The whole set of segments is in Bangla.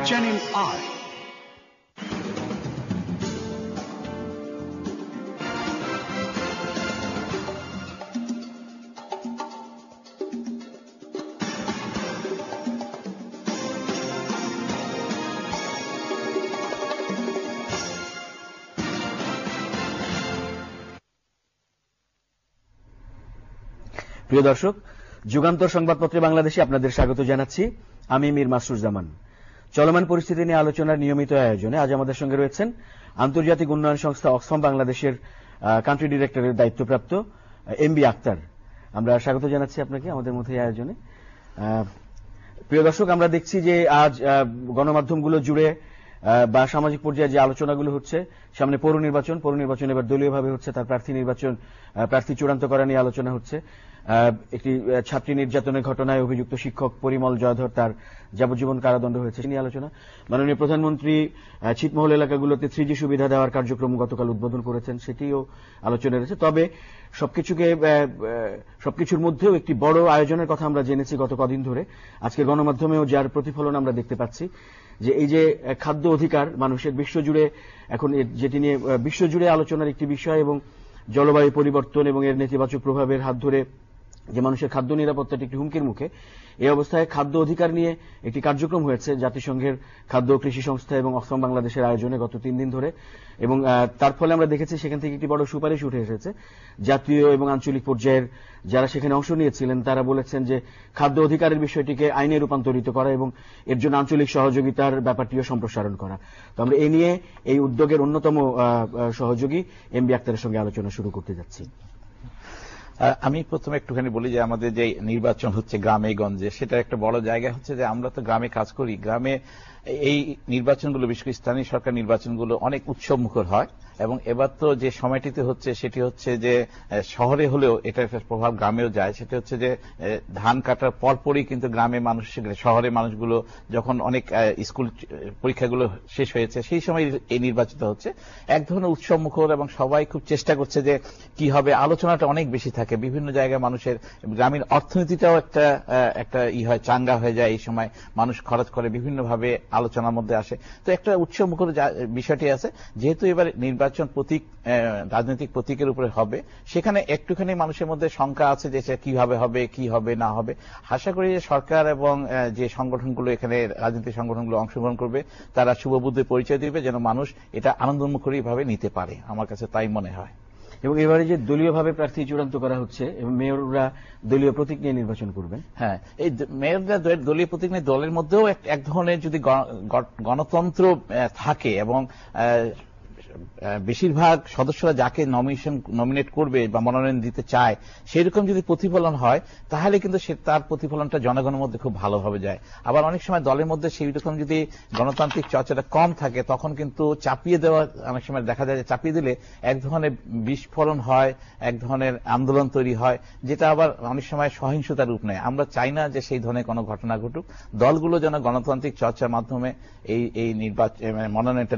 Channel I. প্রিয় দর্শক, যুগান্তর সংবাদপত্রে বাংলাদেশে আপনাদের স্বাগত জানাচ্ছি। আমি মীর মাসরুর জামান। চলমান পরিস্থিতি নিয়ে আলোচনার নিয়মিত আয়োজনে আজ আমাদের সঙ্গে রয়েছেন আন্তর্জাতিক উন্নয়ন সংস্থা অক্সফাম বাংলাদেশের কান্ট্রি ডিরেক্টরের দায়িত্বপ্রাপ্ত এমবি আক্তার। আমরা স্বাগত জানাচ্ছি আপনাকে আমাদের মধ্যে এই আয়োজনে। প্রিয় দর্শক, আমরা দেখছি যে আজ গণমাধ্যমগুলো জুড়ে বা সামাজিক পর্যায়ে যে আলোচনাগুলো হচ্ছে, সামনে পৌর নির্বাচন এবার দলীয়ভাবে হচ্ছে, তার প্রার্থী চূড়ান্ত করা নিয়ে আলোচনা হচ্ছে। একটি ছাত্রী নির্যাতনের ঘটনায় অভিযুক্ত শিক্ষক পরিমল জয়ধর, তার যাবজ্জীবন কারাদণ্ড হয়েছে নিয়ে আলোচনা। মাননীয় প্রধানমন্ত্রী ছিটমহল এলাকাগুলোতে 3G সুবিধা দেওয়ার কার্যক্রম গতকাল উদ্বোধন করেছেন, সেটিও আলোচনা রয়েছে। তবে সবকিছুর মধ্যেও একটি বড় আয়োজনের কথা আমরা জেনেছি গত কদিন ধরে। আজকে গণমাধ্যমেও যার প্রতিফলন আমরা দেখতে পাচ্ছি যে এই যে খাদ্য অধিকার মানুষের বিশ্বজুড়ে এখন যেটি নিয়ে বিশ্বজুড়ে আলোচনার একটি বিষয়, এবং জলবায়ু পরিবর্তন এবং এর নেতিবাচক প্রভাবের হাত ধরে যে মানুষের খাদ্য নিরাপত্তাটি একটি হুমকির মুখে, এই অবস্থায় খাদ্য অধিকার নিয়ে একটি কার্যক্রম হয়েছে জাতিসংঘের খাদ্য কৃষি সংস্থা এবং অক্সফাম বাংলাদেশের আয়োজনে গত 3 দিন ধরে। এবং তার ফলে আমরা দেখেছি সেখান থেকে একটি বড় সুপারিশ উঠে এসেছে। জাতীয় এবং আঞ্চলিক পর্যায়ের যারা সেখানে অংশ নিয়েছিলেন তারা বলেছেন যে খাদ্য অধিকারের বিষয়টিকে আইনে রূপান্তরিত করা এবং এর জন্য আঞ্চলিক সহযোগিতার ব্যাপারটিও সম্প্রসারণ করা। তো আমরা এই নিয়ে এই উদ্যোগের অন্যতম সহযোগী এমবি আক্তারের সঙ্গে আলোচনা শুরু করতে যাচ্ছি। আমি প্রথমে একটুখানি বলি যে আমাদের যে নির্বাচন হচ্ছে গ্রামে গঞ্জে, সেটা একটা বড় জায়গা হচ্ছে যে আমরা তো গ্রামে কাজ করি। গ্রামে এই নির্বাচনগুলো, বিশেষ করে স্থানীয় সরকার নির্বাচনগুলো অনেক উৎসবমুখর হয়, এবং এবার তো যে সময়টিতে হচ্ছে সেটি হচ্ছে যে শহরে হলেও এটার একটা প্রভাব গ্রামেও যায়। সেটা হচ্ছে যে ধান কাটার পরপরই কিন্তু গ্রামে মানুষ, শহরে মানুষগুলো যখন অনেক স্কুল পরীক্ষাগুলো শেষ হয়েছে সেই সময় এই নির্বাচিত হচ্ছে। এক ধরনের উৎসবমুখর, এবং সবাই খুব চেষ্টা করছে যে কি হবে, আলোচনাটা অনেক বেশি থাকে বিভিন্ন জায়গায়। মানুষের গ্রামীণ অর্থনীতিটাও একটা হয়, চাঙ্গা হয়ে যায় এই সময়, মানুষ খরচ করে বিভিন্নভাবে আলোচনার মধ্যে আসে। তো একটা উৎসবমুখর বিষয়টি আছে। যেহেতু এবার নির্বাচন প্রতীক, রাজনৈতিক প্রতীকের উপরে হবে, সেখানে একটুখানি মানুষের মধ্যে শঙ্কা আছে যে কিভাবে হবে, কি হবে না হবে। আশা করি যে সরকার এবং যে সংগঠনগুলো, এখানে রাজনৈতিক সংগঠনগুলো অংশগ্রহণ করবে, তারা শুভবুদ্ধির পরিচয় দিবে যেন মানুষ এটা আনন্দমুখরী ভাবে নিতে পারে। আমার কাছে তাই মনে হয়। এবং এবারে যে দলীয়ভাবে প্রার্থী চূড়ান্ত করা হচ্ছে এবং মেয়ররা দলীয় প্রতীক নিয়ে নির্বাচন করবেন। হ্যাঁ, এই মেয়ররা দলীয় প্রতীক নিয়ে, দলের মধ্যেও এক ধরনের যদি গণতন্ত্র থাকে এবং বেশিরভাগ সদস্যরা যাকে নমিনেট করবে বা মনোনয়ন দিতে চায় সেরকম যদি প্রতিফলন হয়, তাহলে কিন্তু তার প্রতিফলনটা জনগণের মধ্যে খুব ভালোভাবে যায়। আবার অনেক সময় দলের মধ্যে সেই রকম যদি গণতান্ত্রিক চর্চাটা কম থাকে, তখন কিন্তু চাপিয়ে দেওয়া, অনেক সময় দেখা যায় যে চাপিয়ে দিলে এক ধরনের বিস্ফোরণ হয়, এক ধরনের আন্দোলন তৈরি হয়, যেটা আবার অনেক সময় সহিংসতার রূপ নেয়। আমরা চাই না যে সেই ধরনের কোনো ঘটনা ঘটুক। দলগুলো যেন গণতান্ত্রিক চর্চার মাধ্যমে এই নির্বাচন, মনোনয়নটা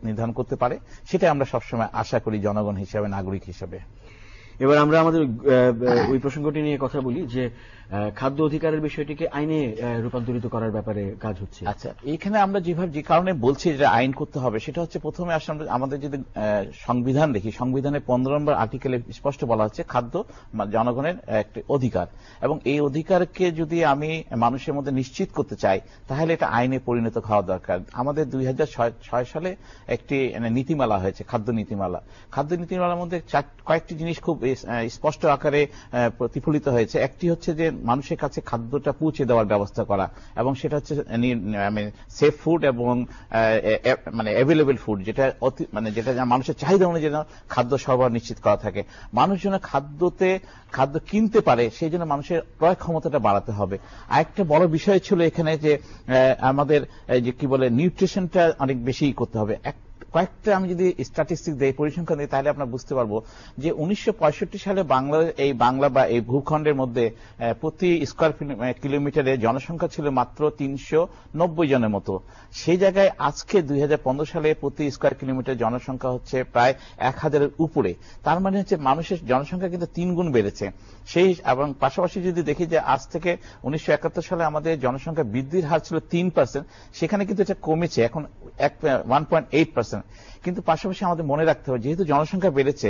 নির্ধারণ করতে পারে, সেটা আমরা সবসময় আশা করি জনগণ হিসেবে, নাগরিক হিসেবে। এবার আমরা আমাদের ওই প্রসঙ্গটি নিয়ে কথা বলি যে খাদ্য অধিকারের বিষয়টিকে আইনে রূপান্তরিত করার ব্যাপারে কাজ হচ্ছে। আচ্ছা, এইখানে আমরা যে কারণে বলছি যে আইন করতে হবে, সেটা হচ্ছে প্রথমে আসলে আমাদের যদি সংবিধান দেখি, সংবিধানের 15 নম্বর আর্টিকেলে স্পষ্ট বলা হচ্ছে খাদ্য জনগণের একটি অধিকার, এবং এই অধিকারকে যদি আমি মানুষের মধ্যে নিশ্চিত করতে চাই, তাহলে এটা আইনে পরিণত হওয়া দরকার। আমাদের 2006 সালে একটি নীতিমালা হয়েছে, খাদ্য নীতিমালা। খাদ্য নীতিমালার মধ্যে কয়েকটি জিনিস খুব স্পষ্ট আকারে প্রতিফলিত হয়েছে। একটি হচ্ছে যে মানুষের কাছে খাদ্যটা পৌঁছে দেওয়ার ব্যবস্থা করা, এবং সেটা হচ্ছে সেফ ফুড এবং অ্যাভেলেবল ফুড, যেটা মানুষের চাহিদা অনুযায়ী খাদ্য সরবরাহ নিশ্চিত করা থাকে। মানুষ যেন খাদ্য কিনতে পারে, সেই জন্য মানুষের ক্রয় ক্ষমতাটা বাড়াতে হবে। আরেকটা বড় বিষয় ছিল এখানে যে আমাদের যে কি বলে নিউট্রিশনটা অনেক বেশি করতে হবে। কয়েকটা আমি যদি স্ট্যাটিস্টিক্স দেই, পরিসংখ্যান দিই, তাহলে আপনারা বুঝতে পারবো যে 1965 সালে বাংলা বা এই ভূখণ্ডের মধ্যে প্রতি স্কয়ার কিলোমিটারে জনসংখ্যা ছিল মাত্র 390 জনের মতো। সেই জায়গায় আজকে 2015 সালে প্রতি স্কয়ার কিলোমিটার জনসংখ্যা হচ্ছে প্রায় 1000-এর উপরে। তার মানে হচ্ছে মানুষের জনসংখ্যা কিন্তু 3 গুণ বেড়েছে। সেই এবং পাশাপাশি যদি দেখি যে আজ থেকে 1971 সালে আমাদের জনসংখ্যা বৃদ্ধির হার ছিল 3%, সেখানে কিন্তু এটা কমেছে, এখন 1.8%। কিন্তু পাশাপাশি আমাদের মনে রাখতে হবে, যেহেতু জনসংখ্যা বেড়েছে,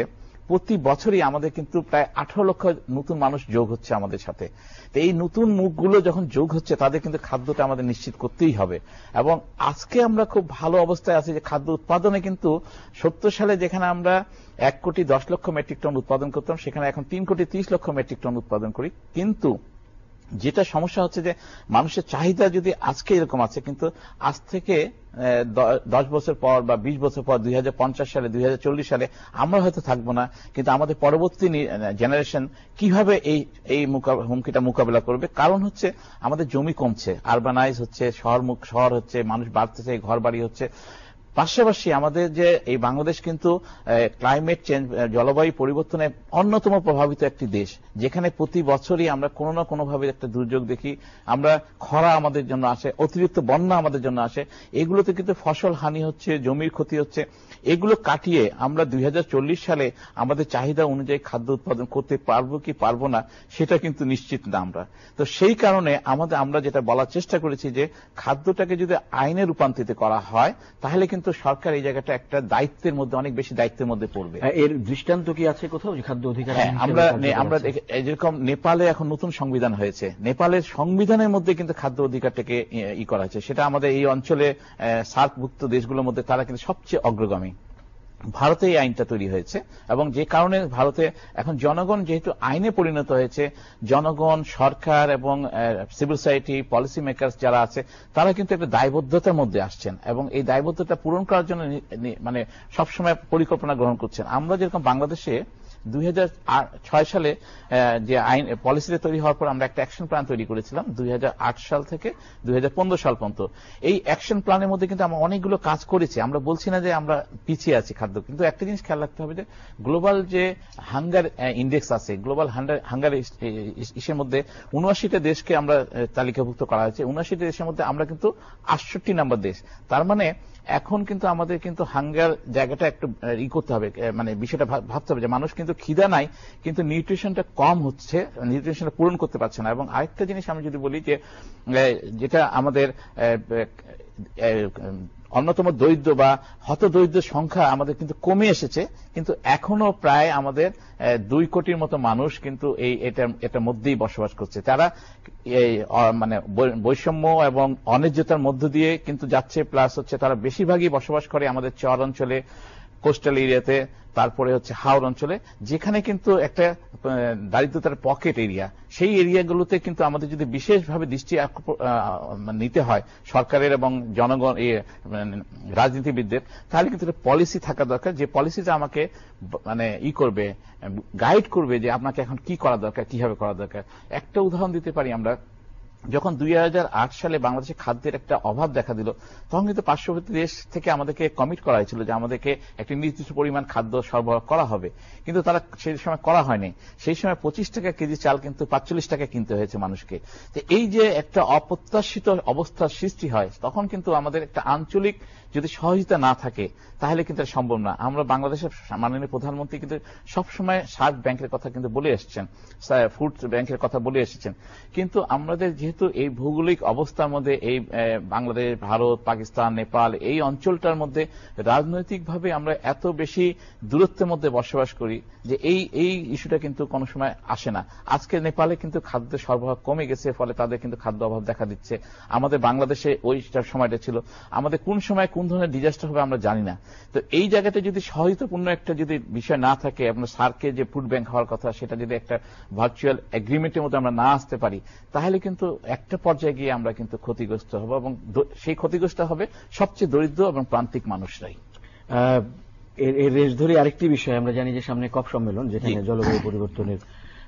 প্রতি বছরই আমাদের কিন্তু প্রায় 18 লক্ষ নতুন মানুষ যোগ হচ্ছে আমাদের সাথে। তো এই নতুন মুখগুলো যখন যোগ হচ্ছে, তাদের কিন্তু খাদ্যটা আমাদের নিশ্চিত করতেই হবে। এবং আজকে আমরা খুব ভালো অবস্থায় আছি যে খাদ্য উৎপাদনে কিন্তু 70 সালে যেখানে আমরা 1,10,00,000 মেট্রিক টন উৎপাদন করতাম, সেখানে এখন 3,30,00,000 মেট্রিক টন উৎপাদন করি। কিন্তু যেটা সমস্যা হচ্ছে যে মানুষের চাহিদা যদি আজকে এরকম আছে, কিন্তু আজ থেকে 10 বছর পর বা 20 বছর পর 2050 সালে 2040 সালে আমরা হয়তো থাকবো না, কিন্তু আমাদের পরবর্তী জেনারেশন কিভাবে এই হুমকিটা মোকাবেলা করবে? কারণ হচ্ছে আমাদের জমি কমছে, আরবানাইজ হচ্ছে, শহর হচ্ছে, মানুষ বাড়তেছে, ঘর বাড়ি হচ্ছে। পাশাপাশি আমাদের যে এই বাংলাদেশ কিন্তু ক্লাইমেট চেঞ্জ, জলবায়ু পরিবর্তনে অন্যতম প্রভাবিত একটি দেশ, যেখানে প্রতি বছরই আমরা কোনো না কোনোভাবে একটা দুর্যোগ দেখি। আমরা খরা আমাদের জন্য আসে, অতিরিক্ত বন্যা আমাদের জন্য আসে, এগুলোতে কিন্তু ফসল হানি হচ্ছে, জমির ক্ষতি হচ্ছে। এগুলো কাটিয়ে আমরা 2040 সালে আমাদের চাহিদা অনুযায়ী খাদ্য উৎপাদন করতে পারবো কি পারবো না, সেটা কিন্তু নিশ্চিত না আমরা। তো সেই কারণে আমরা যেটা বলার চেষ্টা করেছি যে খাদ্যটাকে যদি আইনে রূপান্তরিত করা হয়, তাহলে কিন্তু সরকার এই জায়গাটা একটা দায়িত্বের মধ্যে, অনেক বেশি দায়িত্বের মধ্যে পড়বে। এর দৃষ্টান্ত কি আছে কোথাও যে খাদ্য অধিকার? আমরা যেরকম নেপালে এখন নতুন সংবিধান হয়েছে, নেপালের সংবিধানের মধ্যে কিন্তু খাদ্য অধিকারটাকে করা হয়েছে। সেটা আমাদের এই অঞ্চলে সার্কভুক্ত দেশগুলোর মধ্যে তারা কিন্তু সবচেয়ে অগ্রগামী। ভারতে এই আইনটা তৈরি হয়েছে, এবং যে কারণে ভারতে এখন জনগণ যেহেতু আইনে পরিণত হয়েছে, জনগণ, সরকার এবং সিভিল সোসাইটি, পলিসি মেকার্স যারা আছে, তারা কিন্তু একটা দায়বদ্ধতার মধ্যে আসছেন এবং এই দায়বদ্ধতা পূরণ করার জন্য মানে সবসময় পরিকল্পনা গ্রহণ করছেন। আমরা যেরকম বাংলাদেশে 2006 সালে যে আইন পলিসিটা তৈরি হওয়ার পর আমরা একটা অ্যাকশন প্ল্যান তৈরি করেছিলাম 2008 সাল থেকে 2015 সাল পর্যন্ত। এই অ্যাকশন প্ল্যানের মধ্যে কিন্তু আমরা অনেকগুলো কাজ করেছি। আমরা বলছি না যে আমরা পিছিয়ে আছি খাদ্য, কিন্তু একটা জিনিস খেয়াল রাখতে হবে যে গ্লোবাল যে হাঙ্গার ইন্ডেক্স আছে, গ্লোবাল হাঙ্গার ইসের মধ্যে 79টা দেশকে আমরা তালিকাভুক্ত করা হয়েছে। 79টা দেশের মধ্যে আমরা কিন্তু 68 নাম্বার দেশ। তার মানে এখন কিন্তু আমাদের কিন্তু হাঙ্গার জায়গাটা একটু করতে হবে, মানে বিষয়টা ভাবতে হবে যে মানুষ কিন্তু খিদা নাই, কিন্তু নিউট্রিশনটা কম হচ্ছে, নিউট্রিশনটা পূরণ করতে পারছে না। এবং আরেকটা জিনিস আমি যদি বলি যে যেটা আমাদের অন্যতম দরিদ্র বা হতদরিদ্র সংখ্যা আমাদের কিন্তু কমে এসেছে, কিন্তু এখনো প্রায় আমাদের 2 কোটির মতো মানুষ কিন্তু এটার মধ্যেই বসবাস করছে। তারা মানে বৈষম্য এবং অন্যায্যতার মধ্য দিয়ে কিন্তু যাচ্ছে, প্লাস হচ্ছে তারা বেশিরভাগই বসবাস করে আমাদের চর অঞ্চলে, কোস্টাল এরিয়াতে, তারপরে হচ্ছে হাওর অঞ্চলে, যেখানে কিন্তু একটা দারিদ্রতার পকেট এরিয়া। সেই এরিয়াগুলোতে কিন্তু আমাদের যদি বিশেষভাবে দৃষ্টি নিতে হয় সরকারের এবং জনগণ, রাজনীতিবিদদের, তাহলে কিন্তু পলিসি থাকা দরকার, যে পলিসিটা আমাকে মানে করবে, গাইড করবে যে আপনাকে এখন কি করা দরকার, কিভাবে করা দরকার। একটা উদাহরণ দিতে পারি, আমরা যখন 2008 সালে বাংলাদেশে খাদ্যের একটা অভাব দেখা দিল, তখন কিন্তু পার্শ্ববর্তী দেশ থেকে আমাদেরকে কমিট করা হয়েছিল যে আমাদেরকে একটি নির্দিষ্ট পরিমাণ খাদ্য সরবরাহ করা হবে, কিন্তু তারা সেই সময় করা হয়নি। সেই সময় 25 টাকা কেজি চাল কিন্তু 45 টাকা কিনতে হয়েছে মানুষকে। তো এই যে একটা অপ্রত্যাশিত অবস্থার সৃষ্টি হয়, তখন কিন্তু আমাদের একটা আঞ্চলিক যদি সহযোগিতা না থাকে, তাহলে কিন্তু সম্ভব না। আমরা বাংলাদেশের মাননীয় প্রধানমন্ত্রী কিন্তু সবসময় সার্ক ব্যাংকের কথা কিন্তু বলে এসেছেন, ফুড ব্যাংকের কথা বলে এসেছেন, কিন্তু আমাদের যেহেতু এই ভৌগোলিক অবস্থার মধ্যে, এই বাংলাদেশ, ভারত, পাকিস্তান, নেপাল, এই অঞ্চলটার মধ্যে রাজনৈতিকভাবে আমরা এত বেশি দূরত্বের মধ্যে বসবাস করি যে এই ইস্যুটা কিন্তু কোনো সময় আসে না। আজকে নেপালে কিন্তু খাদ্যের সরবরাহ কমে গেছে, ফলে তাদের কিন্তু খাদ্য অভাব দেখা দিচ্ছে। আমাদের বাংলাদেশে ওইটার সময়টা ছিল, আমাদের কোন সময় কোন ধরনের ডিজাস্টার হবে আমরা জানি না। তো এই জায়গাতে যদি সহায়তাপূর্ণ একটা যদি বিষয় না থাকে, আপনার সার্কে যে ফুড ব্যাংক হওয়ার কথা, সেটা যদি একটা ভার্চুয়াল এগ্রিমেন্টের মধ্যে আমরা না আসতে পারি, তাহলে কিন্তু একটা পর্যায়ে গিয়ে আমরা কিন্তু ক্ষতিগ্রস্ত হব, এবং সেই ক্ষতিগ্রস্ত হবে সবচেয়ে দরিদ্র এবং প্রান্তিক মানুষরাই। এর রেশ ধরে আরেকটি বিষয়, আমরা জানি যে সামনে কপ সম্মেলন, যেখানে জলবায়ু পরিবর্তনের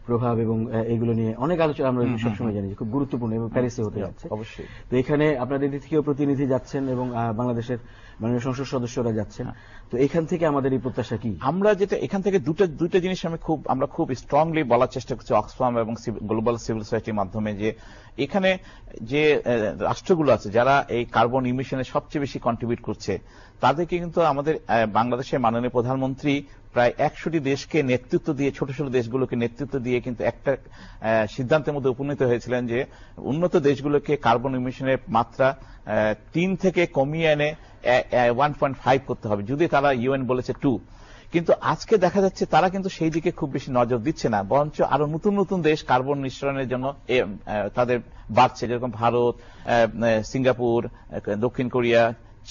প্রভাব এবং এগুলো নিয়ে অনেক আলোচনা আমরা সবসময় জানি যে খুব গুরুত্বপূর্ণ এবং প্যারিসে হতে যাচ্ছে। অবশ্যই। তো এখানে আপনাদের দিক থেকেও প্রতিনিধি যাচ্ছেন এবং বাংলাদেশের মাননীয় সংসদ সদস্যরা যাচ্ছেন, তো এখান থেকে আমাদের এই প্রত্যাশা কি? আমরা যেটা এখান থেকে দুটো জিনিস আমরা খুব স্ট্রংলি বলার চেষ্টা করছি অক্সফাম এবং গ্লোবাল সিভিল সোসাইটির মাধ্যমে, যে এখানে যে রাষ্ট্রগুলো আছে যারা এই কার্বন ইমিশনে সবচেয়ে বেশি কন্ট্রিবিউট করছে, তাদেরকে কিন্তু আমাদের বাংলাদেশের মাননীয় প্রধানমন্ত্রী প্রায় 100টি দেশকে নেতৃত্ব দিয়ে, ছোট ছোট দেশগুলোকে নেতৃত্ব দিয়ে কিন্তু একটা সিদ্ধান্তের মধ্যে উপনীত হয়েছিলেন যে উন্নত দেশগুলোকে কার্বন ইমিশনের মাত্রা 3 থেকে কমিয়ে এনে 1.5 করতে হবে, যদি তারা ইউএন বলেছে 2। কিন্তু আজকে দেখা যাচ্ছে তারা কিন্তু সেই দিকে খুব বেশি নজর দিচ্ছে না, বরঞ্চ আরো নতুন নতুন দেশ কার্বন নিঃসরণের জন্য তাদের বাড়ছে, যেরকম ভারত, সিঙ্গাপুর, দক্ষিণ কোরিয়া,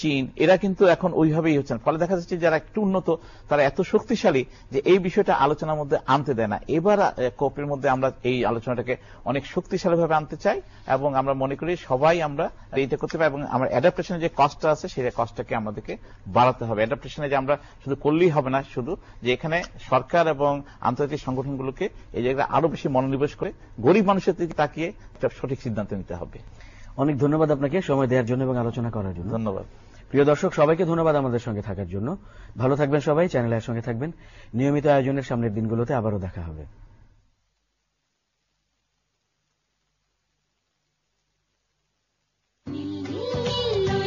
চীন, এরা কিন্তু এখন ওইভাবেই হচ্ছেন। ফলে দেখা যাচ্ছে যারা একটু উন্নত তারা এত শক্তিশালী যে এই বিষয়টা আলোচনার মধ্যে আনতে দেয় না। এবার কোপের মধ্যে আমরা এই আলোচনাটাকে অনেক শক্তিশালীভাবে আনতে চাই এবং আমরা মনে করি সবাই আমরা এইটা করতে পারি, এবং আমার অ্যাডাপ্টেশনের যে কস্টটা আছে সেই কস্টটাকে আমাদেরকে বাড়াতে হবে। অ্যাডাপ্টেশনে যে আমরা শুধু করলেই হবে না, শুধু যে এখানে সরকার এবং আন্তর্জাতিক সংগঠনগুলোকে এই জায়গায় আরো বেশি মনোনিবেশ করে গরিব মানুষের দিকে তাকিয়ে একটা সঠিক সিদ্ধান্ত নিতে হবে। অনেক ধন্যবাদ আপনাকে সময় দেওয়ার জন্য এবং আলোচনা করার জন্য। ধন্যবাদ। প্রিয় দর্শক, সবাইকে ধন্যবাদ আমাদের সঙ্গে থাকার জন্য। ভালো থাকবেন সবাই, চ্যানেলের সঙ্গে থাকবেন। নিয়মিত আয়োজনের সামনের দিনগুলোতে আবারও দেখা হবে।